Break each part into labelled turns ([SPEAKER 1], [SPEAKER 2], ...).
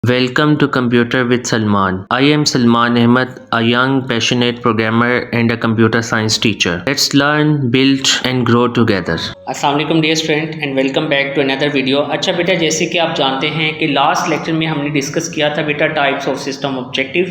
[SPEAKER 1] Welcome to Computer with Salman. I am Salman Ahmed, a young, passionate programmer and a computer science teacher. Let's learn, build and grow together.
[SPEAKER 2] अस्सलाम वालेकुम dear student and welcome back to another video. अच्छा बेटा, जैसे कि आप जानते हैं कि लास्ट लेक्चर में हमने डिस्कस किया था बेटा टाइप्स ऑफ सिस्टम ऑब्जेक्टिव।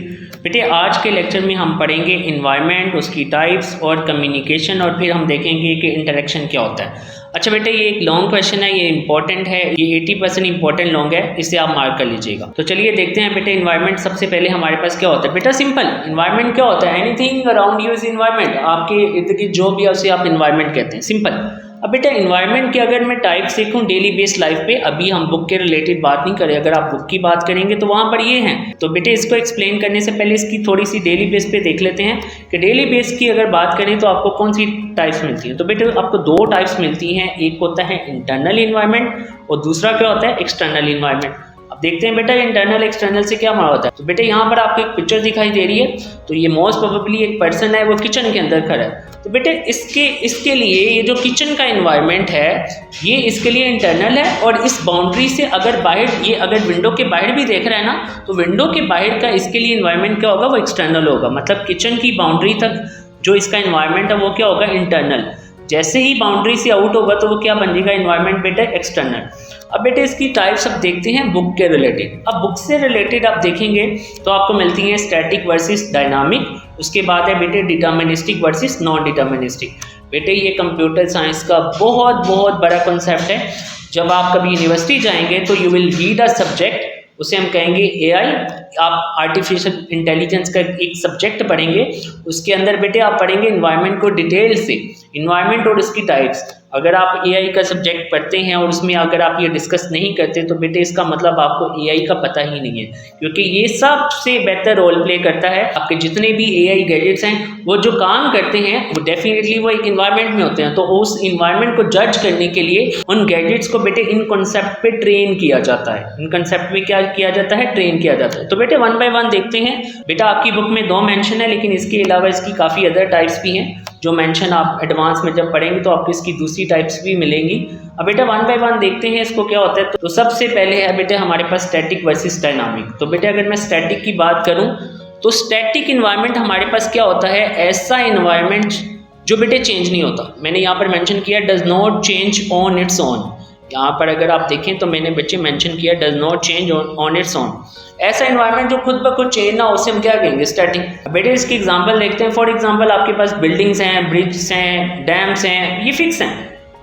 [SPEAKER 2] बेटे आज के लेक्चर में हम पढ़ेंगे इन्वायरमेंट, उसकी टाइप्स और कम्युनिकेशन, और फिर हम देखेंगे कि इंटरेक्शन क्या होता है। अच्छा बेटा, ये एक लॉन्ग क्वेश्चन है, ये इंपॉर्टेंट है, ये 80% इंपॉर्टेंट लॉन्ग है, इसे आप मार्क कर लीजिएगा। तो चलिए देखते हैं बेटे इन्वायरमेंट सबसे पहले हमारे पास क्या होता है। बेटा सिंपल, इन्वायरमेंट क्या होता है? Anything around you is environment. आपके इर्द गिर्द जो भी है उसे आप इन्वायरमेंट कहते हैं, सिंपल। अब बेटा इन्वायरमेंट की अगर मैं टाइप सीखूं डेली बेस्ड लाइफ पे, अभी हम बुक के रिलेटेड बात नहीं करें, अगर आप बुक की बात करेंगे तो वहाँ पर ये हैं। तो बेटे इसको एक्सप्लेन करने से पहले इसकी थोड़ी सी डेली बेस पे देख लेते हैं कि डेली बेस की अगर बात करें तो आपको कौन सी टाइप्स मिलती हैं। तो बेटे आपको दो टाइप्स मिलती हैं, एक होता है इंटरनल इन्वायरमेंट और दूसरा क्या होता है, एक्सटर्नल इन्वायरमेंट। अब देखते हैं बेटा इंटरनल एक्सटर्नल से क्या माना होता है। तो बेटे यहाँ पर आपको एक पिक्चर दिखाई दे रही है, तो ये मोस्ट प्रोबेबली एक पर्सन है, वो किचन के अंदर खड़ा है। तो बेटे इसके लिए ये जो किचन का इन्वायरमेंट है ये इसके लिए इंटरनल है, और इस बाउंड्री से अगर बाहर, ये अगर विंडो के बाहर भी देख रहा है ना, तो विंडो के बाहर का इसके लिए इन्वायरमेंट क्या होगा, वो एक्सटर्नल होगा। मतलब किचन की बाउंड्री तक जो इसका इन्वायरमेंट है वो क्या होगा, इंटरनल। जैसे ही बाउंड्री से आउट होगा तो वो क्या बन जाएगा, इन्वायरमेंट बेटा एक्सटर्नल। अब बेटे इसकी टाइप्स अब देखते हैं बुक के रिलेटेड। अब बुक से रिलेटेड आप देखेंगे तो आपको मिलती हैं स्टैटिक वर्सेस डायनामिक, उसके बाद है बेटे डिटर्मिनिस्टिक वर्सेस नॉन डिटर्मिनिस्टिक। बेटे ये कंप्यूटर साइंस का बहुत बड़ा कॉन्सेप्ट है। जब आप कभी यूनिवर्सिटी जाएंगे तो you will read a subject, उसे हम कहेंगे एआई। आप आर्टिफिशियल इंटेलिजेंस का एक सब्जेक्ट पढ़ेंगे, उसके अंदर बेटे आप पढ़ेंगे इन्वायरमेंट को डिटेल से, इन्वायरमेंट और उसकी टाइप्स। अगर आप एआई का सब्जेक्ट पढ़ते हैं और उसमें अगर आप ये डिस्कस नहीं करते तो बेटे इसका मतलब आपको एआई का पता ही नहीं है, क्योंकि ये सबसे बेहतर रोल प्ले करता है। आपके जितने भी एआई गैजेट्स हैं वो जो काम करते हैं वो डेफिनेटली वो एक इन्वायरमेंट में होते हैं। तो उस इन्वायरमेंट को जज करने के लिए उन गैजेट्स को बेटे इन कॉन्सेप्ट पे ट्रेन किया जाता है। इन कॉन्सेप्ट में क्या किया जाता है, ट्रेन किया जाता है। तो बेटे वन बाय वन देखते हैं। बेटा आपकी बुक में 2 मेंशन है, लेकिन इसके अलावा इसकी काफ़ी अदर टाइप्स भी हैं जो मेंशन आप एडवांस में जब पढ़ेंगे तो आपको इसकी दूसरी टाइप्स भी मिलेंगी। अब बेटा वन बाय वन देखते हैं इसको क्या होता है। तो सबसे पहले है बेटे हमारे पास स्टैटिक वर्सेस डायनामिक। तो बेटे अगर मैं स्टैटिक की बात करूं तो स्टैटिक इन्वायरमेंट हमारे पास क्या होता है, ऐसा इन्वायरमेंट जो बेटे चेंज नहीं होता। मैंने यहाँ पर मेंशन किया does not change on its own. यहाँ पर अगर आप देखें तो मैंने बच्चे मेंशन किया does not change on its own. ऐसा इन्वायरमेंट जो खुद ब खुद चेंज ना हो, उसे हम क्या कहेंगे, स्टैटिक। बेटे इसकी एग्जांपल देखते हैं। फॉर एग्जांपल आपके पास बिल्डिंग्स हैं, ब्रिड्ज हैं, डैम्स हैं, ये फिक्स हैं।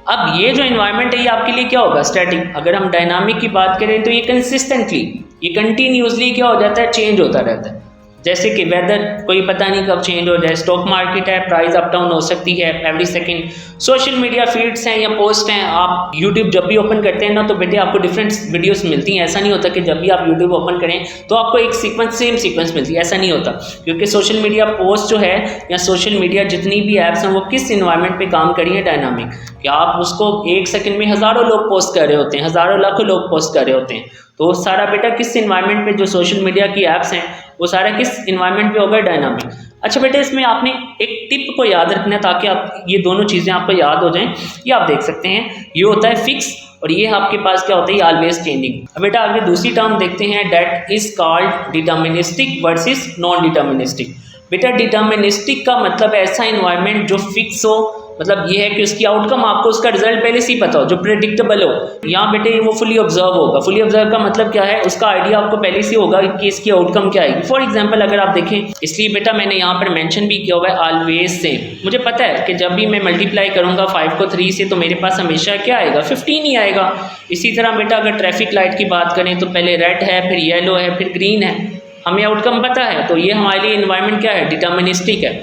[SPEAKER 2] अब ये जो इन्वायरमेंट है ये आपके लिए क्या होगा, स्टैटिक। अगर हम डायनामिक की बात करें तो ये कंसिस्टेंटली, ये कंटिन्यूसली क्या हो जाता है, चेंज होता रहता है। जैसे कि वेदर कोई पता नहीं कब चेंज हो जाए, स्टॉक मार्केट है, प्राइस अप डाउन हो सकती है every second. Social media feeds हैं या पोस्ट हैं, आप यूट्यूब जब भी ओपन करते हैं ना तो बेटे आपको डिफरेंट वीडियोस मिलती हैं। ऐसा नहीं होता कि जब भी आप यूट्यूब ओपन करें तो आपको एक सीक्वेंस, सेम सीक्वेंस मिलती है, ऐसा नहीं होता। क्योंकि सोशल मीडिया पोस्ट जो है या सोशल मीडिया जितनी भी ऐप्स हैं वो किस इन्वायरमेंट पे काम करी है, डायनामिक। कि आप उसको 1 सेकंड में हज़ारों लोग पोस्ट कर रहे होते हैं, हज़ारों लाखों लोग पोस्ट कर रहे होते हैं। तो सारा बेटा किस इन्वायरमेंट पे, जो सोशल मीडिया की ऐप्स हैं वो सारा किस इन्वायरमेंट पे होगा, डायनामिक। अच्छा बेटे इसमें आपने एक टिप को याद रखना है ताकि आप ये दोनों चीज़ें आपको याद हो जाएं। ये आप देख सकते हैं, ये होता है फिक्स और ये आपके पास क्या होता है, ऑलवेज चेंजिंग। अब बेटा आगे दूसरी टर्म देखते हैं, that is called deterministic versus non deterministic. बेटा डिटर्मिनिस्टिक का मतलब ऐसा इन्वायरमेंट जो फिक्स हो, मतलब ये है कि उसकी आउटकम आपको, उसका रिजल्ट पहले से ही पता हो, जो प्रेडिक्टेबल हो। यहाँ बेटे वो फुली ऑब्जर्व होगा। फुली ऑब्जर्व का मतलब क्या है, उसका आइडिया आपको पहले से होगा कि इसकी आउटकम क्या आएगी। फॉर एग्जांपल अगर आप देखें, इसलिए बेटा मैंने यहाँ पर मेंशन भी किया हुआ है ऑलवेज सेम। मुझे पता है कि जब भी मैं मल्टीप्लाई करूँगा 5 को 3 से तो मेरे पास हमेशा क्या आएगा, 15 ही आएगा। इसी तरह बेटा अगर ट्रैफिक लाइट की बात करें तो पहले रेड है, फिर येलो है, फिर ग्रीन है, हमें आउटकम पता है। तो ये हमारे लिए इन्वायरमेंट क्या है, डिटर्मिनिस्टिक है।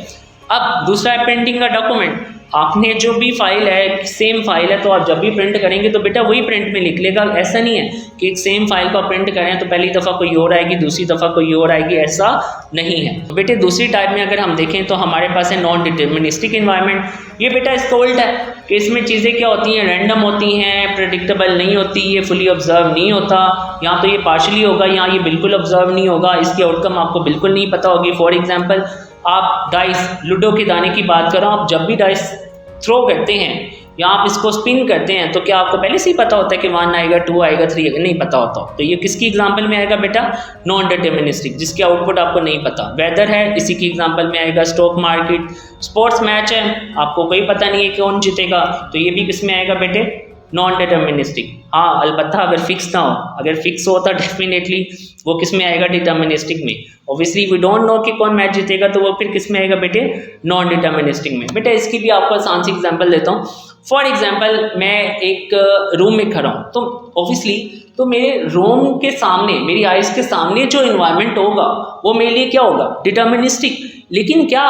[SPEAKER 2] अब दूसरा है प्रिंटिंग का डॉक्यूमेंट। आपने जो भी फाइल है, सेम फाइल है, तो आप जब भी प्रिंट करेंगे तो बेटा वही प्रिंट में निकलेगा। ऐसा नहीं है कि एक सेम फाइल को आप प्रिंट करें तो पहली दफ़ा कोई और आएगी, दूसरी दफ़ा कोई और आएगी, ऐसा नहीं है। तो बेटे दूसरी टाइप में अगर हम देखें तो हमारे पास है नॉन डिटर्मिनिस्टिक इन्वायरमेंट। ये बेटा इसका उल्ट है कि इसमें चीज़ें क्या होती हैं, रैंडम होती हैं, प्रेडिक्टेबल नहीं होती, ये फुली ऑब्जर्व नहीं होता। यहाँ तो ये पार्शली होगा, यहाँ ये बिल्कुल ऑब्जर्व नहीं होगा, इसकी आउटकम आपको बिल्कुल नहीं पता होगी। फॉर एग्जाम्पल आप डाइस, लूडो के दाने की बात करो, आप जब भी डाइस थ्रो करते हैं या आप इसको स्पिन करते हैं तो क्या आपको पहले से ही पता होता है कि 1 आएगा, 2 आएगा, 3 आएगा? नहीं पता होता। तो ये किसकी एग्जांपल में आएगा बेटा? नॉन डिटर्मिनिस्टिक, जिसके आउटपुट आपको नहीं पता। वेदर है, इसी की एग्जांपल में आएगा। स्टॉक मार्केट, स्पोर्ट्स मैच है, आपको कोई पता नहीं है कौन जीतेगा, तो ये भी किस में आएगा बेटे? Non deterministic. हाँ, अलबत्ता अगर फिक्स ना हो, अगर फिक्स हो तो डेफिनेटली वो किस में आएगा? डिटर्मिनिस्टिक में। ऑब्वियसली वी डोंट नो कि कौन मैच जीतेगा, तो वो फिर किस में आएगा बेटे? नॉन डिटर्मिनिस्टिक में। बेटा इसकी भी आपको आसान सी एग्जांपल देता हूँ। फॉर एग्जांपल मैं एक रूम में खड़ा हूँ, तो ऑब्वियसली तो मेरे रूम के सामने, मेरी आइज़ के सामने जो इन्वायरमेंट होगा वो मेरे लिए क्या होगा? डिटर्मिनिस्टिक। लेकिन क्या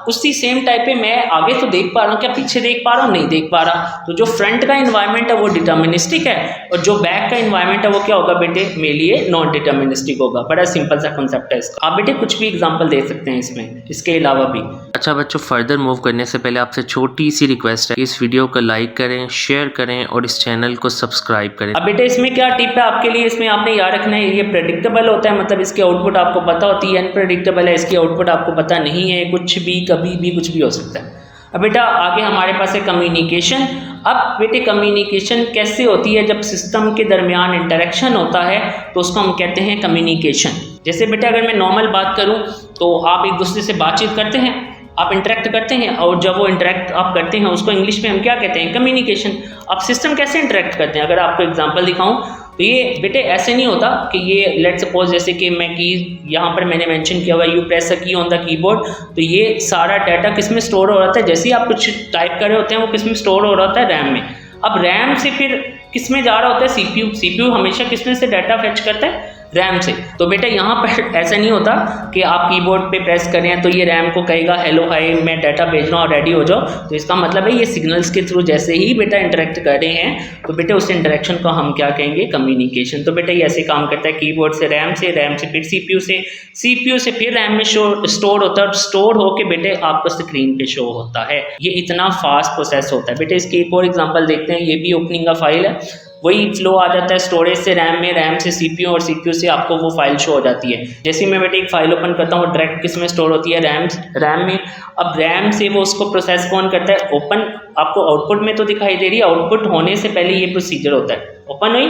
[SPEAKER 2] उसी सेम टाइप पे मैं आगे तो देख पा रहा हूँ, क्या पीछे देख पा रहा हूँ? नहीं देख पा रहा। तो जो फ्रंट का इन्वायरमेंट है वो डिटर्मिनिस्टिक है, और जो बैक का इन्वायरमेंट है वो क्या होगा बेटे? मेरे लिए नॉन डिटर्मिनिस्टिक होगा। बड़ा सिंपल सा कॉन्सेप्ट है इसका। आप बेटे कुछ भी एग्जांपल दे सकते हैं इसमें, इसके अलावा भी।
[SPEAKER 1] अच्छा बच्चों, फर्दर मूव करने से पहले आपसे छोटी सी रिक्वेस्ट है कि इस वीडियो को लाइक करें, शेयर करें और इस चैनल को सब्सक्राइब करें।
[SPEAKER 2] अब बेटे इसमें क्या टिप है आपके लिए? इसमें आपने याद रखना है, ये प्रेडिक्टेबल होता है, मतलब इसकी आउटपुट आपको पता होती है। अनप्रेडिक्टेबल है, इसकी आउटपुट आपको पता नहीं है, कुछ भी कभी भी कुछ भी हो सकता है। अब बेटा आगे हमारे पास है कम्युनिकेशन। अब बेटे कम्युनिकेशन कैसे होती है? जब सिस्टम के दरमियान इंटरेक्शन होता है तो उसको हम कहते हैं कम्युनिकेशन। जैसे बेटा अगर मैं नॉर्मल बात करूं तो आप एक दूसरे से बातचीत करते हैं, आप इंटरेक्ट करते हैं, और जब वो इंटरेक्ट आप करते हैं उसको इंग्लिश में हम क्या कहते हैं? कम्युनिकेशन। अब सिस्टम कैसे इंटरेक्ट करते हैं? अगर आपको एग्जांपल दिखाऊं तो ये बेटे ऐसे नहीं होता कि ये लेट सपोज जैसे कि मैं की यहाँ पर मैंने मेंशन किया हुआ यू प्रेस अ की ऑन द कीबोर्ड, तो ये सारा डाटा किस में स्टोर हो रहा था? जैसे ही आप कुछ टाइप कर रहे होते हैं वो किस में स्टोर हो रहा होता है? रैम में। अब रैम से फिर किस में जा रहा होता है? सीपीयू। सीपीयू हमेशा किस में से डाटा फेच करता है? रैम से। तो बेटा यहाँ पर ऐसा नहीं होता कि आप कीबोर्ड पे प्रेस करें तो ये रैम को कहेगा हेलो हाय मैं डाटा भेज रहा हूँ रेडी हो जाओ। तो इसका मतलब है ये सिग्नल्स के थ्रू जैसे ही बेटा इंटरेक्ट कर रहे हैं तो बेटा उस इंटरेक्शन को हम क्या कहेंगे? कम्युनिकेशन। तो बेटा ये ऐसे काम करता है, कीबोर्ड से रैम से फिर सीपीयू से फिर रैम में स्टोर होता है, स्टोर होके बेटे आपको स्क्रीन पे शो होता है। ये इतना फास्ट प्रोसेस होता है। बेटे इसकी एक और एग्जांपल देखते हैं। ये भी ओपनिंग का फाइल है, वही फ्लो आ जाता है स्टोरेज से रैम में, रैम से सीपीयू और सीपीयू से आपको वो फाइल शो हो जाती है। जैसे मैं बेटे एक फाइल ओपन करता हूँ डायरेक्ट किस में स्टोर होती है? रैम में। अब रैम से वो उसको प्रोसेस कौन करता है? ओपन। आपको आउटपुट में तो दिखाई दे रही है, आउटपुट होने से पहले ये प्रोसीजर होता है। ओपन हुई,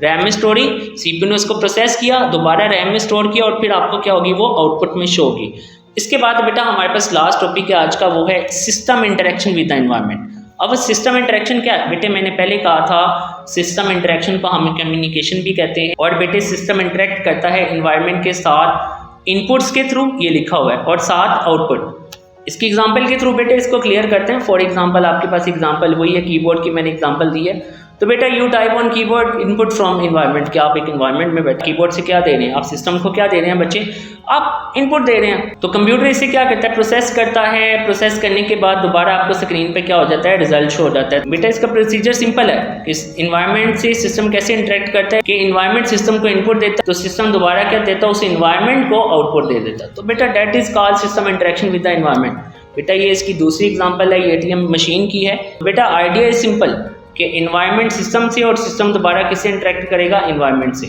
[SPEAKER 2] रैम में स्टोर हुई, सीपीयू ने उसको प्रोसेस किया, दोबारा रैम में स्टोर किया और फिर आपको क्या होगी? वो आउटपुट में शो होगी। इसके बाद बेटा हमारे पास लास्ट टॉपिक है आज का, वो है system interaction with the environment. अब सिस्टम इंटरेक्शन क्या है? बेटे मैंने पहले कहा था सिस्टम इंटरेक्शन को हम कम्युनिकेशन भी कहते हैं। और बेटे सिस्टम इंटरेक्ट करता है एनवायरनमेंट के साथ इनपुट्स के थ्रू, ये लिखा हुआ है, और साथ आउटपुट। इसकी एग्जांपल के थ्रू बेटे इसको क्लियर करते हैं। फॉर एग्जांपल आपके पास एग्जांपल वही है, कीबोर्ड की मैंने एग्जांपल दी है। तो बेटा you type on keyboard input from environment. क्या आप एक एनवायरनमेंट में बैठे कीबोर्ड से क्या दे रहे हैं? आप सिस्टम को क्या दे रहे हैं बच्चे? आप इनपुट दे रहे हैं। तो कंप्यूटर इसे क्या करता है? प्रोसेस करता है। प्रोसेस करने के बाद दोबारा आपको स्क्रीन पे क्या हो जाता है? रिजल्ट शो हो जाता है। बेटा इसका प्रोसीजर सिंपल है। इस इन्वायरमेंट से सिस्टम कैसे इंटरेक्ट करता है कि इन्वायरमेंट सिस्टम को इनपुट देता है तो सिस्टम दोबारा क्या देता है? उस इन्वायरमेंट को आउटपुट दे देता है। तो बेटा that is called system interaction with the environment. बेटा ये इसकी दूसरी एग्जांपल है, ये एटीएम मशीन की है। बेटा आइडिया इज सिंपल कि इन्वायरमेंट सिस्टम से और सिस्टम दोबारा किससे इंटरेक्ट करेगा? इन्वायरमेंट से।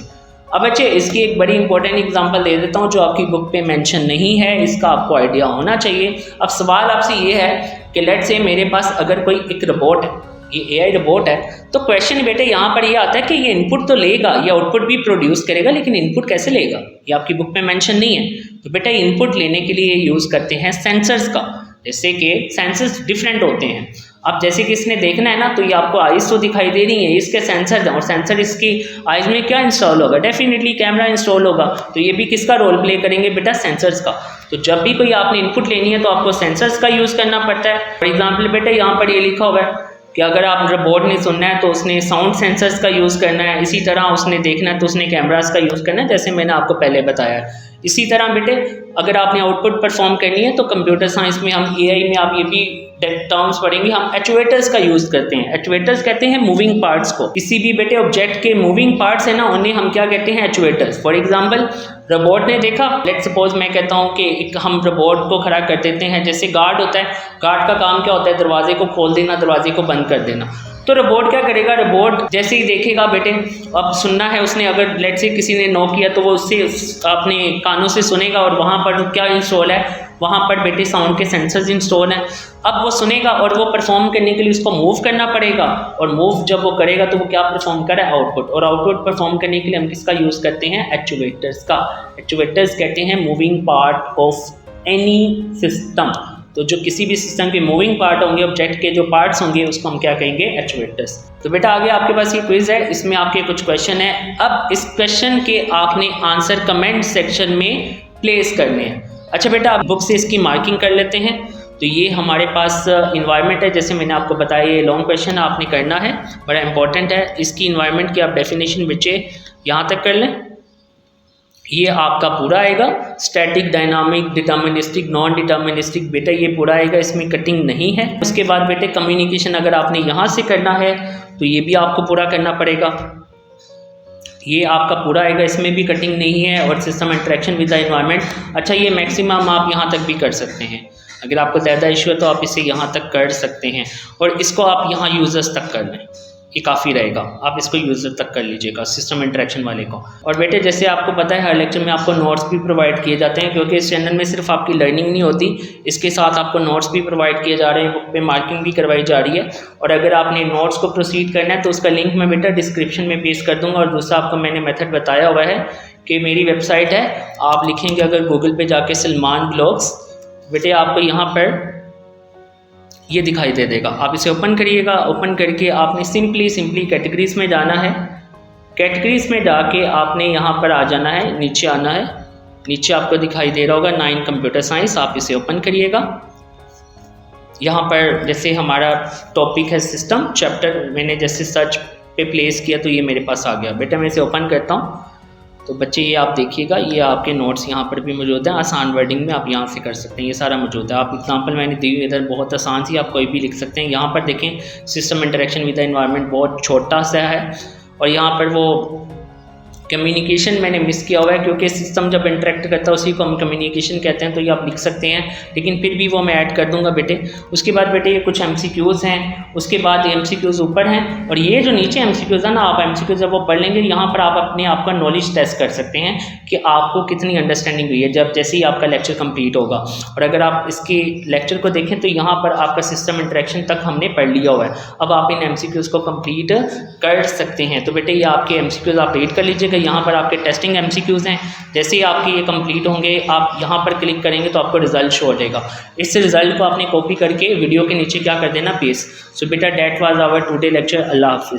[SPEAKER 2] अब बच्चे इसकी एक बड़ी इंपॉर्टेंट एग्जांपल दे देता हूँ जो आपकी बुक पे मेंशन नहीं है, इसका आपको आइडिया होना चाहिए। अब सवाल आपसे ये है कि लेट से मेरे पास अगर कोई एक रोबोट है, ये एआई रोबोट है, तो क्वेश्चन बेटे यहाँ पर ये आता है कि ये इनपुट तो लेगा, ये आउटपुट भी प्रोड्यूस करेगा, लेकिन इनपुट कैसे लेगा? ये आपकी बुक में मेंशन नहीं है। तो बेटा इनपुट लेने के लिए यूज़ करते हैं सेंसर्स का। जैसे कि सेंसर्स डिफरेंट होते हैं। अब जैसे कि इसने देखना है ना, तो ये आपको आइज़ तो दिखाई दे रही है, इसके सेंसर, और सेंसर इसकी आइज़ में क्या इंस्टॉल होगा? डेफिनेटली कैमरा इंस्टॉल होगा। तो ये भी किसका रोल प्ले करेंगे बेटा? सेंसर्स का। तो जब भी कोई आपने इनपुट लेनी है तो आपको सेंसर्स का यूज़ करना पड़ता है। फॉर एग्जाम्पल बेटा यहाँ पर ये लिखा हुआ है कि अगर आप रोबोट ने सुनना है तो उसने साउंड सेंसर्स का यूज़ करना है, इसी तरह उसने देखना है तो उसने कैमरास का यूज़ करना है, जैसे मैंने आपको पहले बताया। इसी तरह बेटे अगर आपने आउटपुट परफॉर्म करनी है तो कंप्यूटर साइंस में हम एआई में आप ये भी टर्म्स पढ़ेंगे, हम एक्चुएटर्स का यूज़ करते हैं। एक्चुएटर्स कहते हैं मूविंग पार्ट्स को। किसी भी बेटे ऑब्जेक्ट के मूविंग पार्ट्स है ना, उन्हें हम क्या कहते हैं? एक्चुएटर्स। फॉर एग्जांपल रोबोट ने देखा, लेट सपोज मैं कहता हूँ कि एक हम रोबोट को खड़ा कर देते हैं, जैसे गार्ड होता है, गार्ड का काम क्या होता है? दरवाजे को खोल देना, दरवाजे को बंद कर देना। तो रोबोट क्या करेगा? रोबोट जैसे ही देखेगा बेटे, अब सुनना है उसने, अगर लेट से किसी ने नो किया तो वो उससे अपने कानों से सुनेगा और वहाँ पर क्या इंस्टॉल है? वहाँ पर बेटे साउंड के सेंसर्स इंस्टॉल हैं। अब वो सुनेगा और वो परफॉर्म करने के लिए उसको मूव करना पड़ेगा, और मूव जब वो करेगा तो वो क्या परफॉर्म करे, आउटपुट। और आउटपुट परफॉर्म करने के लिए हम किसका यूज़ करते हैं, एक्चुएटर्स का। एक्चुएटर्स कहते हैं moving part of any system. तो जो किसी भी सिस्टम के मूविंग पार्ट होंगे, ऑब्जेक्ट के जो पार्ट्स होंगे, उसको हम क्या कहेंगे, एक्चुएटर्स। तो बेटा आगे आपके पास ये क्विज है, इसमें आपके कुछ क्वेश्चन है। अब इस क्वेश्चन के आपने आंसर कमेंट सेक्शन में प्लेस करने हैं। अच्छा बेटा, आप बुक से इसकी मार्किंग कर लेते हैं। तो ये हमारे पास इन्वायरमेंट है, जैसे मैंने आपको बताया, ये लॉन्ग क्वेश्चन आपने करना है, बड़ा इंपॉर्टेंट है। इसकी इन्वायरमेंट की आप डेफिनेशन बच्चे यहाँ तक कर लें। ये आपका पूरा आएगा, static, dynamic, deterministic, non deterministic, बेटा ये पूरा आएगा, इसमें कटिंग नहीं है। उसके बाद बेटे कम्युनिकेशन अगर आपने यहाँ से करना है तो ये भी आपको पूरा करना पड़ेगा, ये आपका पूरा आएगा, इसमें भी कटिंग नहीं है। और system interaction with the environment, अच्छा ये मैक्सिमम आप यहाँ तक भी कर सकते हैं। अगर आपको ज़्यादा इशू है तो आप इसे यहाँ तक कर सकते हैं, और इसको आप यहाँ यूज़र्स तक कर लें, ये काफ़ी रहेगा। आप इसको यूज़र तक कर लीजिएगा, सिस्टम इंटरेक्शन वाले को। और बेटे जैसे आपको पता है, हर लेक्चर में आपको नोट्स भी प्रोवाइड किए जाते हैं, क्योंकि इस चैनल में सिर्फ आपकी लर्निंग नहीं होती, इसके साथ आपको नोट्स भी प्रोवाइड किए जा रहे हैं, बुक पे मार्किंग भी करवाई जा रही है। और अगर आपने नोट्स को प्रोसीड करना है तो उसका लिंक मैं बेटा डिस्क्रिप्शन में पेश कर दूँगा। और दूसरा आपको मैंने मेथड बताया हुआ है कि मेरी वेबसाइट है, आप लिखेंगे अगर गूगल पर जाके सलमान ब्लॉग्स, बेटे आपको यहाँ पर ये दिखाई दे देगा। आप इसे ओपन करिएगा, ओपन करके आपने सिंपली कैटेगरीज में जाना है। कैटेगरीज में जाके आपने यहाँ पर आ जाना है, नीचे आना है, नीचे आपको दिखाई दे रहा होगा 9 कंप्यूटर साइंस, आप इसे ओपन करिएगा। यहाँ पर जैसे हमारा टॉपिक है सिस्टम चैप्टर, मैंने जैसे सर्च पे प्लेस किया तो ये मेरे पास आ गया। बेटा मैं इसे ओपन करता हूँ तो बच्चे ये आप देखिएगा, ये आपके नोट्स यहाँ पर भी मौजूद हैं, आसान वर्डिंग में आप यहाँ से कर सकते हैं, ये सारा मौजूद है। आप एग्जांपल मैंने दी हुई इधर बहुत आसान सी, आप कोई भी लिख सकते हैं। यहाँ पर देखें system interaction with the environment बहुत छोटा सा है, और यहाँ पर वो कम्युनिकेशन मैंने मिस किया हुआ है, क्योंकि सिस्टम जब इंटरेक्ट करता है उसी को हम कम्युनिकेशन कहते हैं, तो ये आप लिख सकते हैं, लेकिन फिर भी वो मैं ऐड कर दूंगा बेटे। उसके बाद बेटे ये कुछ MCQs हैं, उसके बाद MCQs ऊपर हैं, और ये जो नीचे MCQs है ना, आप MCQs जब वो पढ़ लेंगे, यहाँ पर आप अपने आप का नॉलेज टेस्ट कर सकते हैं कि आपको कितनी अंडरस्टैंडिंग हुई है जब जैसे ही आपका लेक्चर कंप्लीट होगा। और अगर आप इसके लेक्चर को देखें तो यहाँ पर आपका सिस्टम इंटरेक्शन तक हमने पढ़ लिया हुआ है। अब आप इन MCQs को कंप्लीट कर सकते हैं। तो बेटे ये आपके MCQs आप रीड कर लीजिएगा। यहाँ पर आपके टेस्टिंग MCQs हैं, जैसे ही आपके ये कंप्लीट होंगे आप यहाँ पर क्लिक करेंगे तो आपको रिजल्ट शो हो जाएगा। इस रिजल्ट को आपने कॉपी करके वीडियो के नीचे क्या कर देना, पेस्ट। सो बेटा that was our today lecture. अल्लाह हाफिज़।